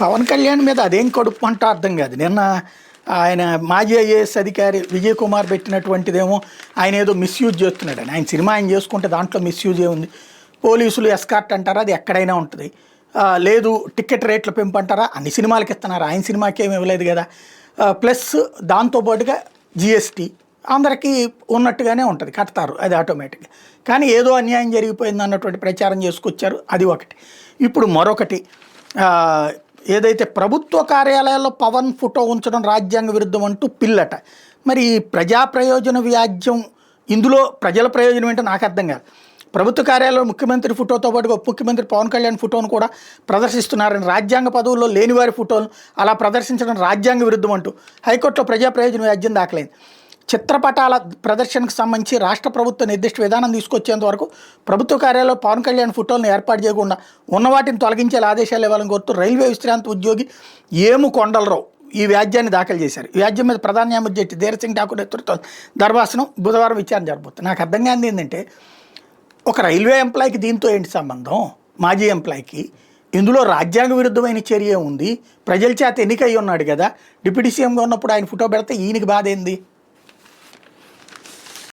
పవన్ కళ్యాణ్ మీద అదేం కడుపు అంటో అర్థం కాదు. నిన్న ఆయన మాజీ ఐఏఎస్ అధికారి విజయ్ కుమార్ పెట్టినటువంటిదేమో ఆయన ఏదో మిస్యూజ్ చేస్తున్నాడని. ఆయన సినిమా ఆయన చేసుకుంటే దాంట్లో మిస్యూజ్ ఏముంది? పోలీసులు ఎస్కార్ట్ అంటారా, అది ఎక్కడైనా ఉంటుంది. లేదు టికెట్ రేట్ల పెంపు అంటారా, అన్ని సినిమాలకి ఇస్తున్నారు, ఆయన సినిమాకి ఏమి ఇవ్వలేదు కదా. ప్లస్ దాంతోపాటుగా జిఎస్టీ అందరికీ ఉన్నట్టుగానే ఉంటుంది, కడతారు, అది ఆటోమేటిక్గా. కానీ ఏదో అన్యాయం జరిగిపోయింది అన్నటువంటి ప్రచారం చేసుకొచ్చారు, అది ఒకటి. ఇప్పుడు మరొకటి, ఏదైతే ప్రభుత్వ కార్యాలయాల్లో పవన్ ఫోటో ఉంచడం రాజ్యాంగ విరుద్ధం అంటూ పిల్లట. మరి ప్రజా ప్రయోజన వ్యాజ్యం ఇందులో ప్రజల ప్రయోజనం ఏంటో నాకు అర్థం కాదు. ప్రభుత్వ కార్యాలయంలో ముఖ్యమంత్రి ఫోటోతో పాటు ఉప ముఖ్యమంత్రి పవన్ కళ్యాణ్ ఫోటోను కూడా ప్రదర్శిస్తున్నారని, రాజ్యాంగ పదవుల్లో లేని వారి ఫోటోలు అలా ప్రదర్శించడం రాజ్యాంగ విరుద్ధం అంటూ హైకోర్టులో ప్రజా ప్రయోజన వ్యాజ్యం దాఖలైంది. చిత్రపటాల ప్రదర్శనకు సంబంధించి రాష్ట్ర ప్రభుత్వ నిర్దిష్ట విధానం తీసుకొచ్చేంత వరకు ప్రభుత్వ కార్యాలయంలో పవన్ కళ్యాణ్ ఫోటోలను ఏర్పాటు చేయకుండా ఉన్న వాటిని తొలగించేలా ఆదేశాలు ఇవ్వాలని కోరుతూ రైల్వే విశ్రాంతి ఉద్యోగి ఏము కొండలరావు ఈ వ్యాజ్యాన్ని దాఖలు చేశారు. ఈ వ్యాజ్యం మీద ప్రధాన న్యాయమూర్తి జడ్జి ధీరసింగ్ ఠాకూర్ నేతృత్వం ధర్మాసనం బుధవారం విచారణ జరగబోతుంది. నాకు అర్థం కానిది ఏంటంటే, ఒక రైల్వే ఎంప్లాయీకి దీంతో ఏంటి సంబంధం? మాజీ ఎంప్లాయీకి ఇందులో రాజ్యాంగ విరుద్ధమైన చర్య ఉంది. ప్రజల చేత ఎన్నికయ్యి ఉన్నాడు కదా, డిప్యూటీ సీఎంగా ఉన్నప్పుడు ఆయన ఫోటో పెడితే ఈయనకి బాధ ఏంది?